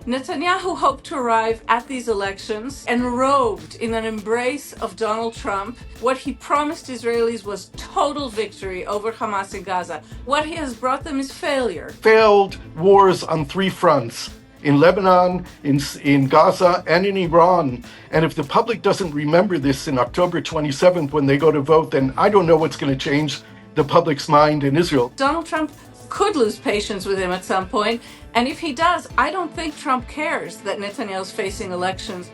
Netanyahu hoped to arrive at these elections enrobed in an embrace of Donald Trump. What he promised Israelis was total victory over Hamas in Gaza. What he has brought them is failure. Failed wars on three fronts: in Lebanon, in Gaza, and in Iran. And if the public doesn't remember this in October 27th when they go to vote, then I don't know what's going to change the public's mind in Israel. Donald Trump could lose patience with him at some point, and if he does, I don't think Trump cares that Netanyahu's facing elections.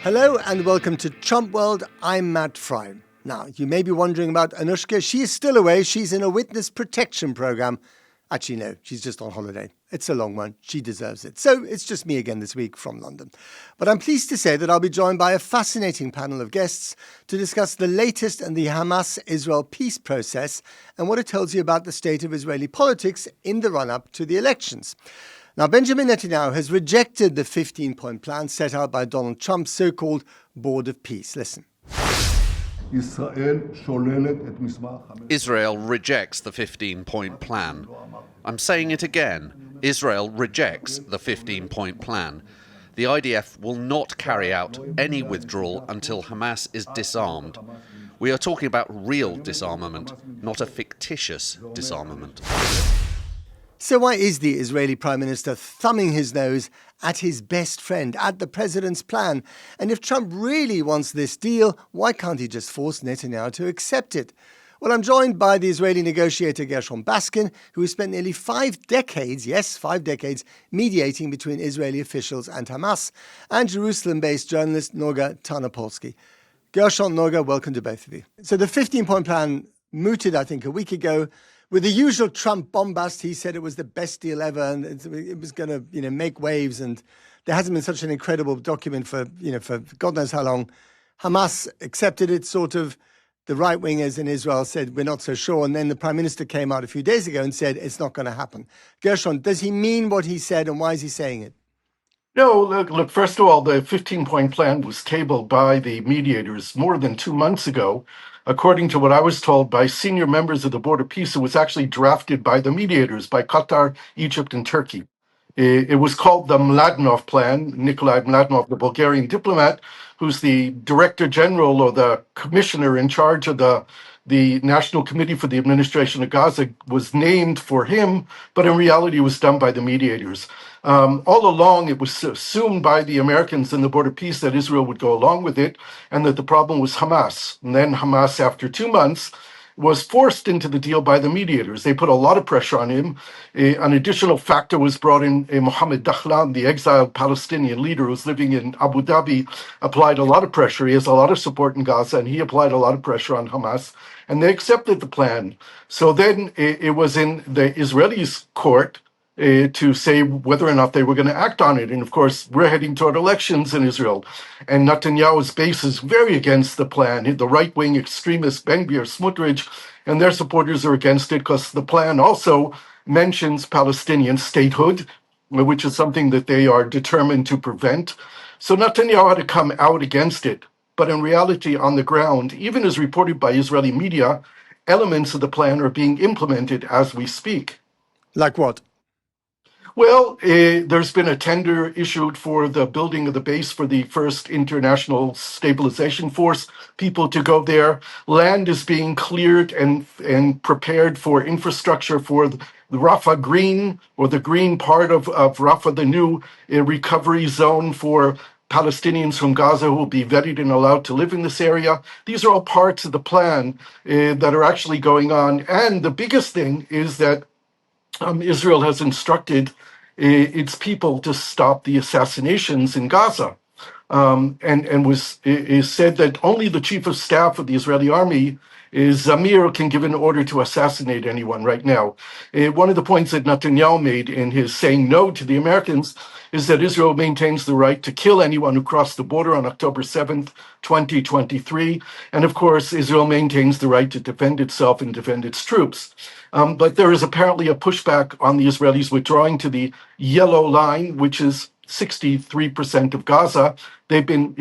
Hello and welcome to TrumpWorld. I'm Matt Frei. Now, you may be wondering about Anushka. She is still away. She's in a witness protection program. Actually, no, she's just on holiday. It's a long one. She deserves it. So it's just me again this week from London. But I'm pleased to say that I'll be joined by a fascinating panel of guests to discuss the latest in the Hamas-Israel peace process and what it tells you about the state of Israeli politics in the run-up to the elections. Now, Benjamin Netanyahu has rejected the 15-point plan set out by Donald Trump's so-called Board of Peace. Listen. Israel rejects the 15-point plan. I'm saying it again. Israel rejects the 15-point plan. The IDF will not carry out any withdrawal until Hamas is disarmed. We are talking about real disarmament, not a fictitious disarmament. So why is the Israeli Prime Minister thumbing his nose at his best friend, at the president's plan? And if Trump really wants this deal, why can't he just force Netanyahu to accept it? Well, I'm joined by the Israeli negotiator Gershon Baskin, who has spent nearly 5 decades, yes, 5 decades, mediating between Israeli officials and Hamas, and Jerusalem-based journalist Noga Tarnopolsky. Gershon, Noga, welcome to both of you. So the 15-point plan mooted, I think, a week ago. With the usual Trump bombast, he said it was the best deal ever and it was going to, make waves. And there hasn't been such an incredible document for God knows how long. Hamas accepted it, sort of. The right-wingers in Israel said, we're not so sure. And then the prime minister came out a few days ago and said, it's not going to happen. Gershon, does he mean what he said and why is he saying it? No, look, first of all, the 15-point plan was tabled by the mediators more than 2 months ago. According to what I was told by senior members of the Board of Peace, it was actually drafted by the mediators, by Qatar, Egypt, and Turkey. It was called the Mladenov Plan. Nikolai Mladenov, the Bulgarian diplomat, who's the director general or the commissioner in charge of the National Committee for the Administration of Gaza, was named for him, but in reality it was done by the mediators. All along, it was assumed by the Americans and the Board of Peace that Israel would go along with it and that the problem was Hamas. And then Hamas, after 2 months, was forced into the deal by the mediators. They put a lot of pressure on him. An additional factor was brought in. Mohammed Dahlan, the exiled Palestinian leader who's living in Abu Dhabi, applied a lot of pressure. He has a lot of support in Gaza, and he applied a lot of pressure on Hamas, and they accepted the plan. So then it was in the Israelis' court to say whether or not they were going to act on it. And of course, we're heading toward elections in Israel. And Netanyahu's base is very against the plan. The right-wing extremists, Ben-Gvir, Smotrich, and their supporters are against it because the plan also mentions Palestinian statehood, which is something that they are determined to prevent. So Netanyahu had to come out against it. But in reality, on the ground, even as reported by Israeli media, elements of the plan are being implemented as we speak. Like what? Well, there's been a tender issued for the building of the base for the first international stabilization force, people to go there. Land is being cleared and prepared for infrastructure for the Rafah Green, or the green part of Rafah, the new recovery zone for Palestinians from Gaza who will be vetted and allowed to live in this area. These are all parts of the plan that are actually going on. And the biggest thing is that Israel has instructed its people to stop the assassinations in Gaza, and is said that only the chief of staff of the Israeli army, Zamir, can give an order to assassinate anyone right now. One of the points that Netanyahu made in his saying no to the Americans is that Israel maintains the right to kill anyone who crossed the border on October 7th, 2023. And of course, Israel maintains the right to defend itself and defend its troops. But there is apparently a pushback on the Israelis withdrawing to the yellow line, which is 63% of Gaza. They've been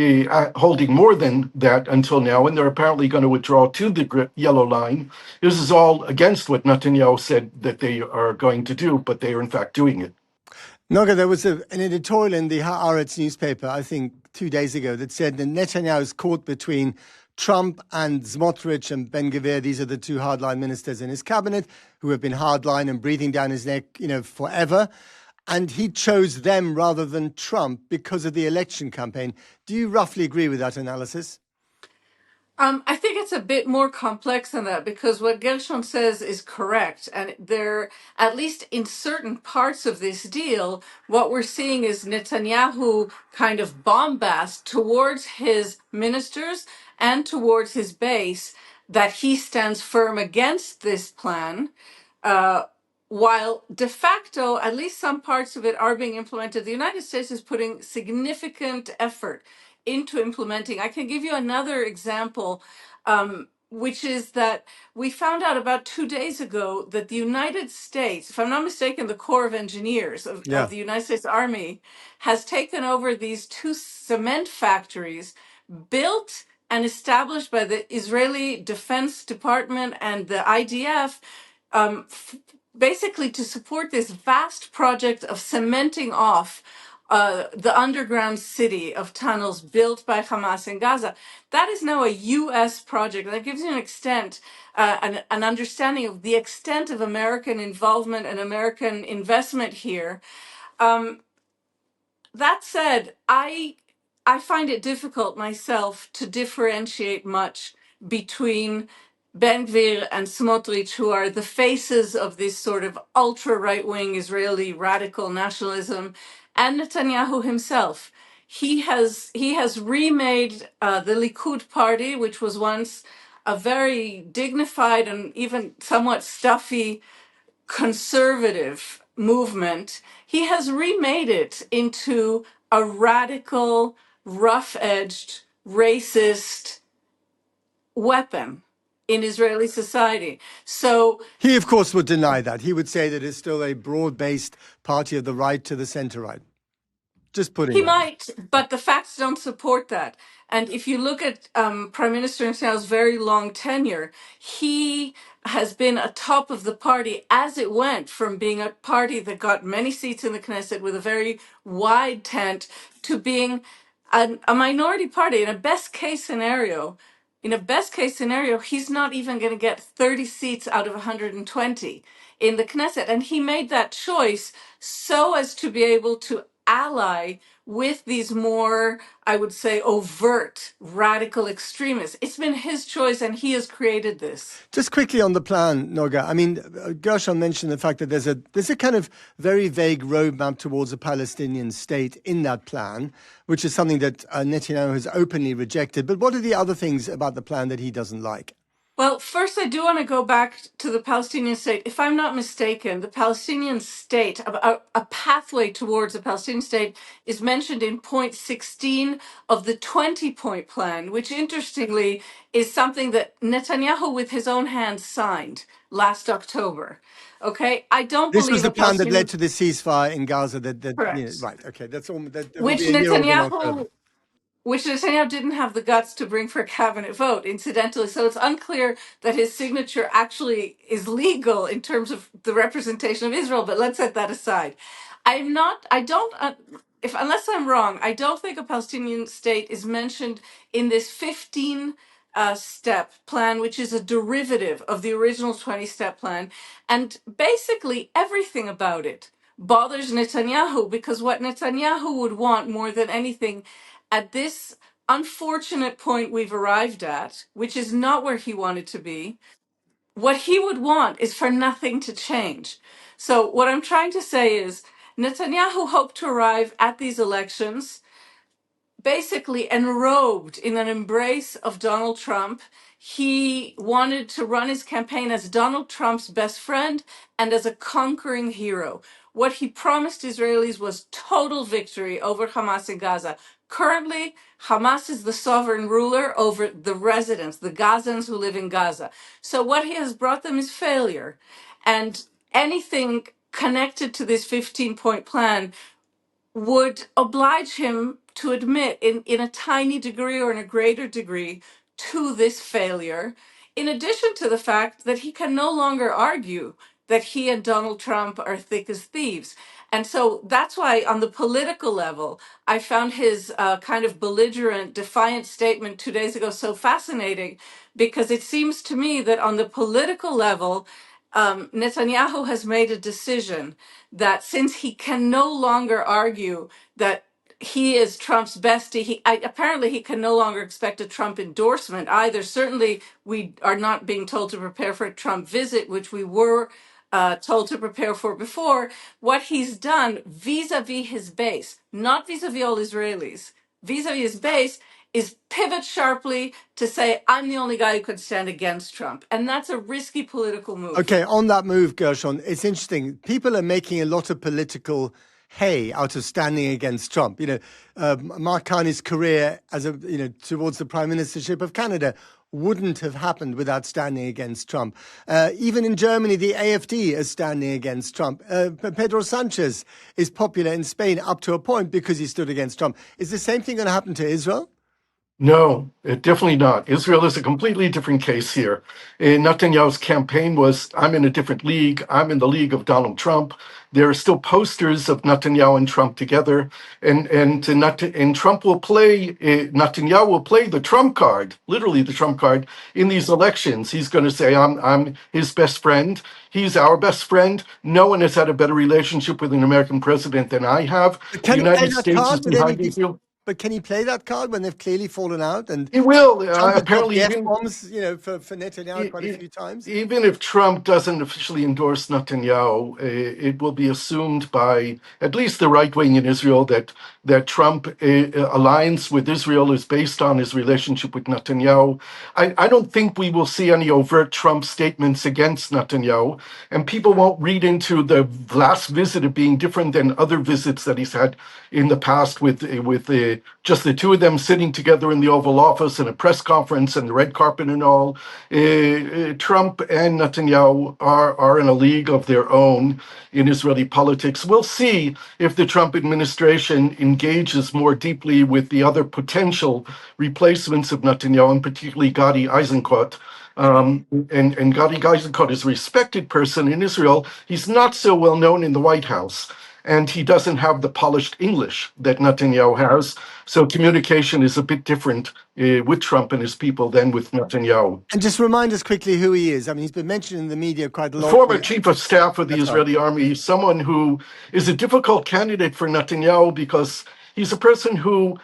holding more than that until now, and they're apparently going to withdraw to the yellow line. This is all against what Netanyahu said that they are going to do, but they are in fact doing it. Noga, there was an editorial in the Haaretz newspaper, I think 2 days ago, that said that Netanyahu is caught between Trump and Smotrich and Ben-Gvir. These are the two hardline ministers in his cabinet who have been hardline and breathing down his neck, forever. And he chose them rather than Trump because of the election campaign. Do you roughly agree with that analysis? I think it's a bit more complex than that because what Gershon says is correct. And there, at least in certain parts of this deal, what we're seeing is Netanyahu kind of bombast towards his ministers and towards his base that he stands firm against this plan. While de facto, at least some parts of it are being implemented, the United States is putting significant effort into implementing. I can give you another example, which is that we found out about 2 days ago that the United States, if I'm not mistaken, the Corps of Engineers of the United States Army has taken over these two cement factories built and established by the Israeli Defense Department and the IDF, basically to support this vast project of cementing off the underground city of tunnels built by Hamas in Gaza. That is now a U.S. project. That gives you an understanding of the extent of American involvement and American investment here. That said, I find it difficult myself to differentiate much between Ben-Gvir and Smotrich, who are the faces of this sort of ultra-right-wing Israeli radical nationalism, and Netanyahu himself. He has remade the Likud party, which was once a very dignified and even somewhat stuffy conservative movement. He has remade it into a radical, rough-edged, racist weapon in Israeli society. So he, of course, would deny that. He would say that it's still a broad-based party of the right to the center-right. Just putting he that. might, but the facts don't support that. And if you look at Prime Minister Netanyahu's very long tenure, he has been atop of the party as it went from being a party that got many seats in the Knesset with a very wide tent to being a minority party. In a best case scenario, he's not even going to get 30 seats out of 120 in the Knesset. And he made that choice so as to be able to ally with these more, I would say, overt radical extremists. It's been his choice and he has created this. Just quickly on the plan, Noga. I mean, Gershon mentioned the fact that there's a kind of very vague roadmap towards a Palestinian state in that plan, which is something that Netanyahu has openly rejected. But what are the other things about the plan that he doesn't like? Well, first, I do want to go back to the Palestinian state. If I'm not mistaken, the Palestinian state, a pathway towards a Palestinian state, is mentioned in point 16 of the 20-point plan, which interestingly is something that Netanyahu with his own hands signed last October. Okay, I don't This believe was the plan that led to the ceasefire in Gaza. correct. Right. Okay, that's all. That will Which be a year old in October. Netanyahu didn't have the guts to bring for a cabinet vote, incidentally. So it's unclear that his signature actually is legal in terms of the representation of Israel, but let's set that aside. Unless I'm wrong, I don't think a Palestinian state is mentioned in this 15 step plan, which is a derivative of the original 20-step plan. And basically everything about it bothers Netanyahu because what Netanyahu would want more than anything at this unfortunate point we've arrived at, which is not where he wanted to be, what he would want is for nothing to change. So what I'm trying to say is Netanyahu hoped to arrive at these elections basically enrobed in an embrace of Donald Trump. He wanted to run his campaign as Donald Trump's best friend and as a conquering hero. What he promised Israelis was total victory over Hamas in Gaza. Currently, Hamas is the sovereign ruler over the residents, the Gazans who live in Gaza. So what he has brought them is failure. And anything connected to this 15-point plan would oblige him to admit in a tiny degree or in a greater degree to this failure, in addition to the fact that he can no longer argue that he and Donald Trump are thick as thieves. And so that's why, on the political level, I found his kind of belligerent, defiant statement 2 days ago so fascinating, because it seems to me that on the political level, Netanyahu has made a decision that since he can no longer argue that he is Trump's bestie, apparently he can no longer expect a Trump endorsement either. Certainly, we are not being told to prepare for a Trump visit, which we were told to prepare for before. What he's done vis-a-vis his base, not vis-a-vis all Israelis, vis-a-vis his base, is pivot sharply to say, I'm the only guy who could stand against Trump. And that's a risky political move. Okay, on that move, Gershon, it's interesting. People are making a lot of political hay out of standing against Trump. Mark Carney's career towards the prime ministership of Canada wouldn't have happened without standing against Trump. Even in Germany, the AfD is standing against Trump. Pedro Sanchez is popular in Spain up to a point because he stood against Trump. Is the same thing going to happen to Israel? No, definitely not. Israel is a completely different case here. Netanyahu's campaign was, I'm in a different league. I'm in the league of Donald Trump. There are still posters of Netanyahu and Trump together. And Trump will play, Netanyahu will play the Trump card, literally the Trump card, in these elections. He's going to say, I'm his best friend. He's our best friend. No one has had a better relationship with an American president than I have. The United States is behind Israel. But can he play that card when they've clearly fallen out? And he will. Apparently, F-bombs, for Netanyahu quite a few times. Even if Trump doesn't officially endorse Netanyahu, it will be assumed by at least the right wing in Israel that Trump alliance with Israel is based on his relationship with Netanyahu. I don't think we will see any overt Trump statements against Netanyahu, and people won't read into the last visit of being different than other visits that he's had in the past with just the two of them sitting together in the Oval Office and a press conference and the red carpet and all. Trump and Netanyahu are in a league of their own in Israeli politics. We'll see if the Trump administration engages more deeply with the other potential replacements of Netanyahu, and particularly Gadi Eisenkot. And Gadi Eisenkot is a respected person in Israel. He's not so well known in the White House, and he doesn't have the polished English that Netanyahu has. So communication is a bit different with Trump and his people than with Netanyahu. And just remind us quickly who he is. I mean, he's been mentioned in the media quite a lot. Former chief of staff of the Israeli army, someone who is a difficult candidate for Netanyahu because he's a person who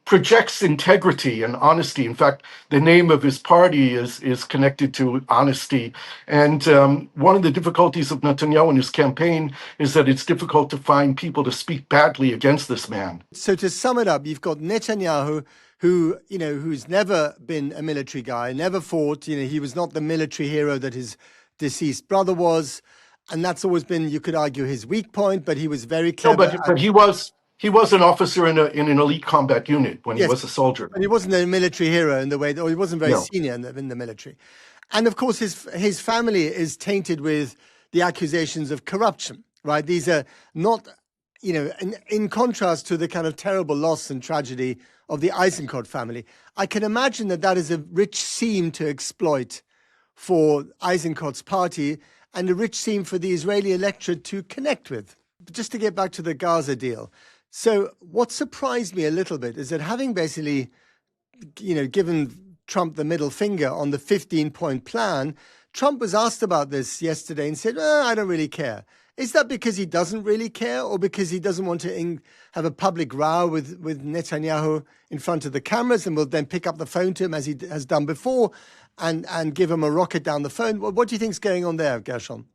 projects integrity and honesty. In fact, the name of his party is connected to honesty. And one of the difficulties of Netanyahu in his campaign is that it's difficult to find people to speak badly against this man. So to sum it up, you've got Netanyahu, who's never been a military guy, never fought. He was not the military hero that his deceased brother was. And that's always been, you could argue, his weak point, but he was very clever. No, but he was an officer in an elite combat unit when he was a soldier. But he wasn't a military hero in the way, or he wasn't very senior in the military. And of course, his family is tainted with the accusations of corruption, right? These are not, in contrast to the kind of terrible loss and tragedy of the Eisenkot family. I can imagine that is a rich seam to exploit for Eisenkot's party and a rich seam for the Israeli electorate to connect with. But just to get back to the Gaza deal. So what surprised me a little bit is that having basically, given Trump the middle finger on the 15-point plan, Trump was asked about this yesterday and said, I don't really care. Is that because he doesn't really care, or because he doesn't want to have a public row with Netanyahu in front of the cameras and will then pick up the phone to him as he has done before and give him a rocket down the phone? What do you think is going on there, Gershon?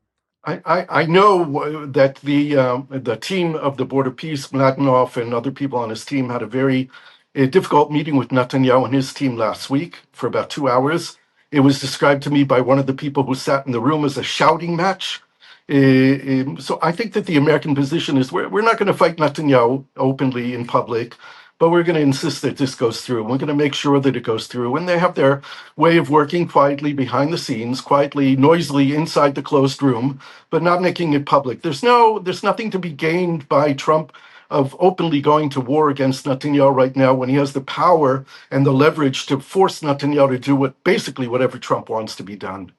I know that the team of the Board of Peace, Mladenov and other people on his team, had a very difficult meeting with Netanyahu and his team last week for about 2 hours. It was described to me by one of the people who sat in the room as a shouting match. So I think that the American position is we're not going to fight Netanyahu openly in public, but we're going to insist that this goes through. We're going to make sure that it goes through. And they have their way of working quietly behind the scenes, quietly, noisily inside the closed room, but not making it public. There's nothing to be gained by Trump of openly going to war against Netanyahu right now when he has the power and the leverage to force Netanyahu to do basically whatever Trump wants to be done.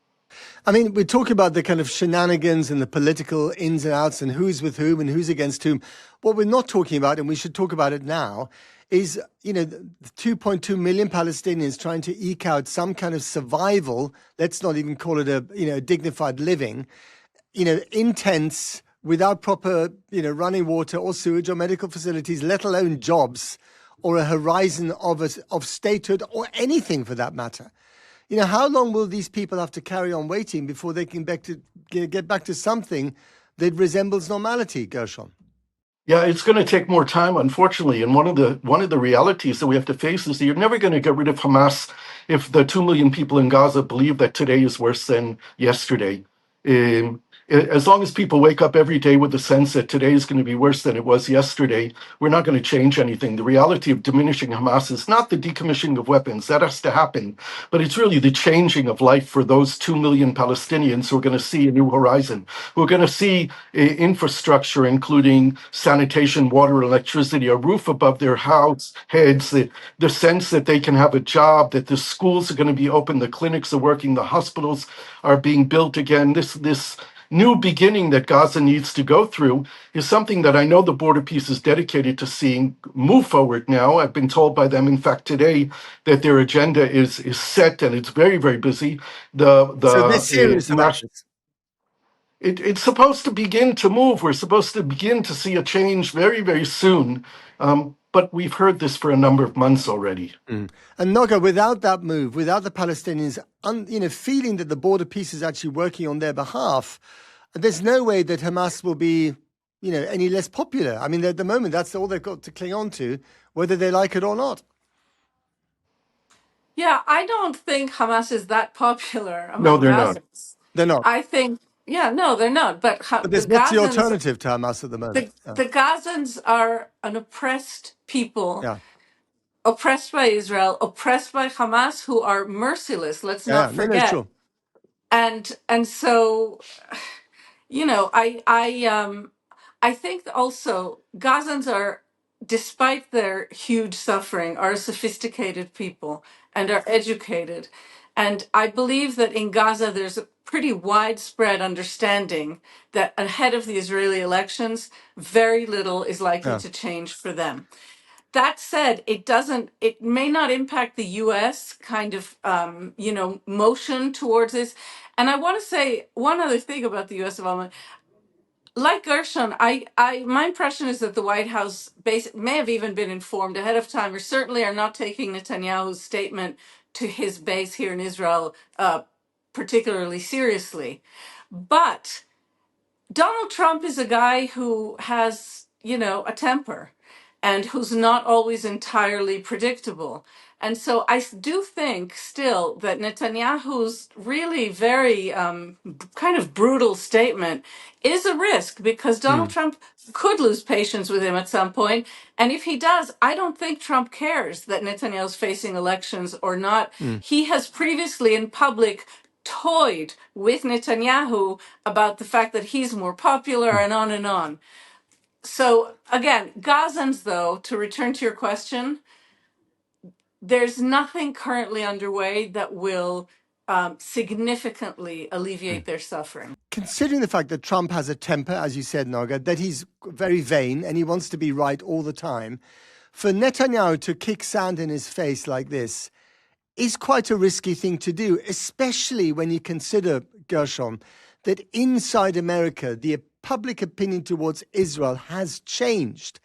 I mean, we talk about the kind of shenanigans and the political ins and outs and who's with whom and who's against whom. What we're not talking about, and we should talk about it now, is, the 2.2 million Palestinians trying to eke out some kind of survival. Let's not even call it a dignified living, in tents, without proper, running water or sewage or medical facilities, let alone jobs or a horizon of statehood or anything for that matter. How long will these people have to carry on waiting before they can get back to something that resembles normality, Gershon? Yeah, it's going to take more time, unfortunately. And one of the realities that we have to face is that you're never going to get rid of Hamas if the 2 million people in Gaza believe that today is worse than yesterday. As long as people wake up every day with the sense that today is going to be worse than it was yesterday, we're not going to change anything. The reality of diminishing Hamas is not the decommissioning of weapons. That has to happen. But it's really the changing of life for those 2 million Palestinians who are going to see a new horizon, who are going to see infrastructure, including sanitation, water, electricity, a roof above their house heads, the sense that they can have a job, that the schools are going to be open, the clinics are working, the hospitals are being built again. This new beginning that Gaza needs to go through is something that I know the Border Peace is dedicated to seeing move forward now. I've been told by them, in fact, today, that their agenda is set and it's very, very busy. So they're serious about this. It's supposed to begin to move. We're supposed to begin to see a change very, very soon. But we've heard this for a number of months already. And Noga, without that move, without the Palestinians, feeling that the Border Peace is actually working on their behalf, there's no way that Hamas will be, any less popular. I mean, at the moment, that's all they've got to cling on to, whether they like it or not. Yeah, I don't think Hamas is that popular among No, they're not. Gazans. They're not. I think, no, they're not. But the What's the Gazans, alternative to Hamas at the moment? the Gazans are an oppressed people, Yeah. oppressed by Israel, oppressed by Hamas, who are merciless. Let's not No, forget. sure. And so, I think also Gazans are, despite their huge suffering, are sophisticated people and are educated. And I believe that in Gaza, there's a pretty widespread understanding that ahead of the Israeli elections, very little is likely to change for them. That said, it may not impact the US kind of, motion towards this. And I want to say one other thing about the US involvement. Like Gershon, my impression is that the White House may have even been informed ahead of time, or certainly are not taking Netanyahu's statement to his base here in Israel particularly seriously. But Donald Trump is a guy who has, a temper and who's not always entirely predictable. And so I do think still that Netanyahu's really very kind of brutal statement is a risk, because Donald Trump could lose patience with him at some point. And if he does, I don't think Trump cares that Netanyahu's facing elections or not. He has previously in public toyed with Netanyahu about the fact that he's more popular and on and on. So again, Gazans, though, to return to your question, there's nothing currently underway that will significantly alleviate their suffering. Considering the fact that Trump has a temper, as you said, Noga, that he's very vain and he wants to be right all the time, for Netanyahu to kick sand in his face like this is quite a risky thing to do, especially when you consider, Gershon, that inside America, the public opinion towards Israel has changed.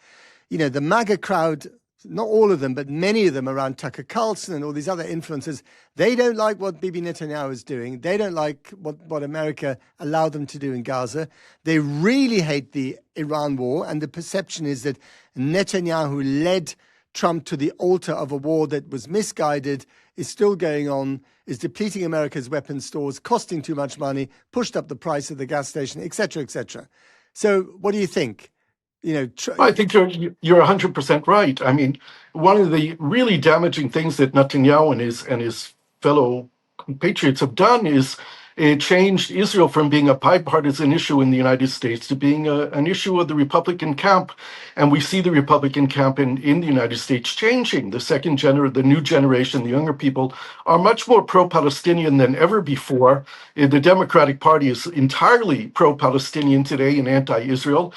The MAGA crowd, not all of them, but many of them around Tucker Carlson and all these other influencers, they don't like what Bibi Netanyahu is doing. They don't like what America allowed them to do in Gaza. They really hate the Iran war, and the perception is that Netanyahu led Trump to the altar of a war that was misguided, is still going on, is depleting America's weapons stores, costing too much money, pushed up the price of the gas station, etc., etc. So what do you think? I think you're 100% right. I mean, one of the really damaging things that Netanyahu and his fellow patriots have done is it changed Israel from being a bipartisan issue in the United States to being an issue of the Republican camp. And we see the Republican camp in the United States changing. The new generation, the younger people are much more pro-Palestinian than ever before. The Democratic Party is entirely pro-Palestinian today and anti-Israel.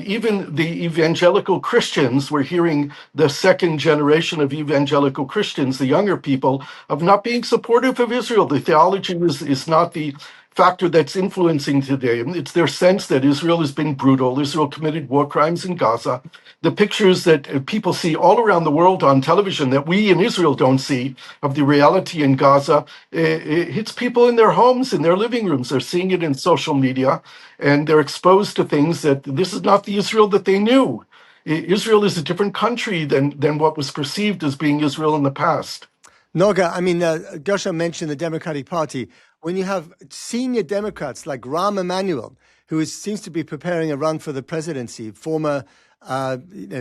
Even the evangelical Christians, we're hearing the second generation of evangelical Christians, the younger people, of not being supportive of Israel. The theology is not the factor that's influencing today. It's their sense that Israel has been brutal. Israel committed war crimes in Gaza. The pictures that people see all around the world on television that we in Israel don't see of the reality in Gaza, it hits people in their homes, in their living rooms. They're seeing it in social media, and they're exposed to things that this is not the Israel that they knew. Israel is a different country than what was perceived as being Israel in the past. Noga, I mean, Gershon mentioned the Democratic Party. When you have senior Democrats like Rahm Emanuel, who seems to be preparing a run for the presidency, former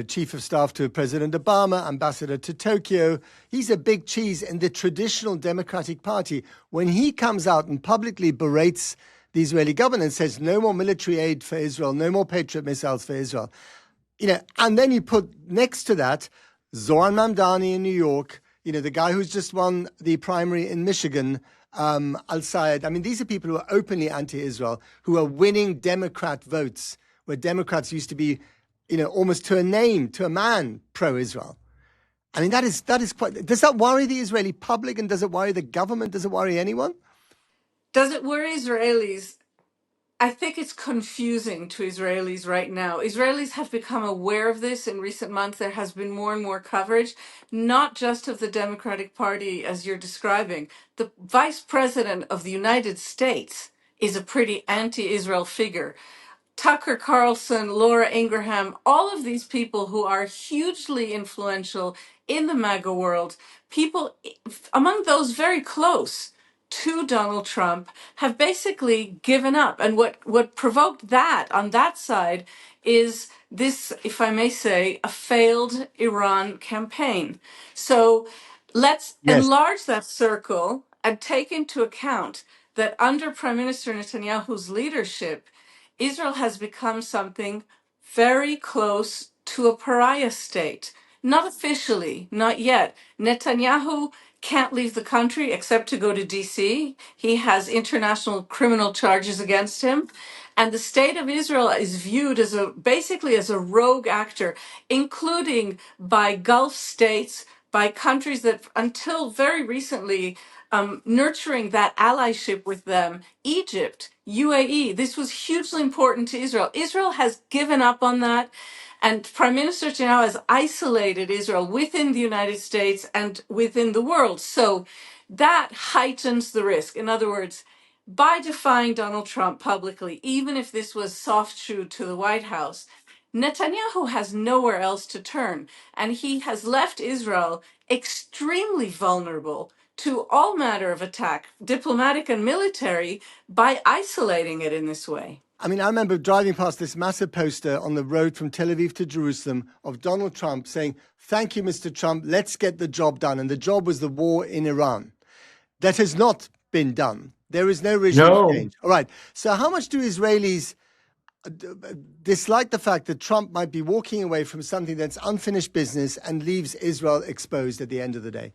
chief of staff to President Obama, ambassador to Tokyo, he's a big cheese in the traditional Democratic Party. When he comes out and publicly berates the Israeli government and says no more military aid for Israel, no more Patriot missiles for Israel, and then you put next to that Zoran Mamdani in New York, the guy who's just won the primary in Michigan, Al-Sayed. I mean, these are people who are openly anti-Israel, who are winning Democrat votes, where Democrats used to be, almost to a name, to a man, pro-Israel. I mean, that is quite... Does that worry the Israeli public, and does it worry the government? Does it worry anyone? Does it worry Israelis? I think it's confusing to Israelis right now. Israelis have become aware of this in recent months. There has been more and more coverage, not just of the Democratic Party, as you're describing. The Vice President of the United States is a pretty anti-Israel figure. Tucker Carlson, Laura Ingraham, all of these people who are hugely influential in the MAGA world, people among those very close to Donald Trump have basically given up. And what provoked that on that side is this, if I may say, a failed Iran campaign. So let's enlarge that circle and take into account that under Prime Minister Netanyahu's leadership, Israel has become something very close to a pariah state. Not officially, not yet. Netanyahu can't leave the country except to go to DC. He has international criminal charges against him. And the state of Israel is viewed as basically as a rogue actor, including by Gulf states, by countries that until very recently nurturing that allyship with them, Egypt, UAE. This was hugely important to Israel. Israel has given up on that. And Prime Minister Netanyahu has isolated Israel within the United States and within the world. So that heightens the risk. In other words, by defying Donald Trump publicly, even if this was soft shoe to the White House, Netanyahu has nowhere else to turn. And he has left Israel extremely vulnerable to all manner of attack, diplomatic and military, by isolating it in this way. I mean, I remember driving past this massive poster on the road from Tel Aviv to Jerusalem of Donald Trump saying, "Thank you, Mr. Trump, let's get the job done." And the job was the war in Iran. That has not been done. There is no regime change. All right. So how much do Israelis dislike the fact that Trump might be walking away from something that's unfinished business and leaves Israel exposed at the end of the day?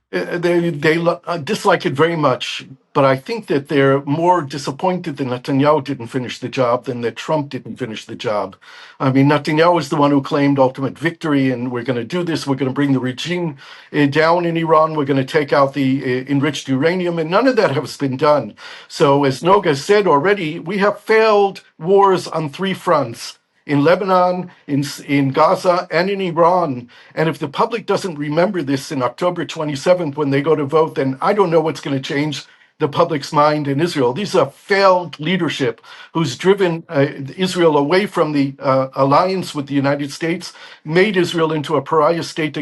They dislike it very much, but I think that they're more disappointed that Netanyahu didn't finish the job than that Trump didn't finish the job. I mean, Netanyahu is the one who claimed ultimate victory, and we're going to do this. We're going to bring the regime down in Iran. We're going to take out the enriched uranium, and none of that has been done. So as Noga said already, we have failed wars on three fronts: in Lebanon, in Gaza, and in Iran. And if the public doesn't remember this in October 27th when they go to vote, then I don't know what's going to change the public's mind in Israel. These are failed leadership who's driven Israel away from the alliance with the United States, made Israel into a pariah state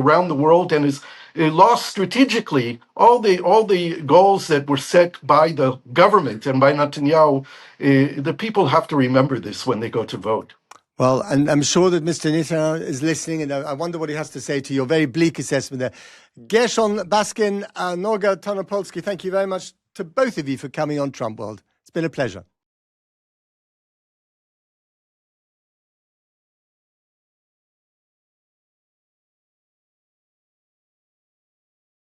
around the world, and is lost strategically all the goals that were set by the government and by Netanyahu. The people have to remember this when they go to vote. Well, and I'm sure that Mr. Netanyahu is listening, and I wonder what he has to say to your very bleak assessment there. Gershon Baskin, Noga Tarnopolsky, thank you very much to both of you for coming on Trump World. It's been a pleasure.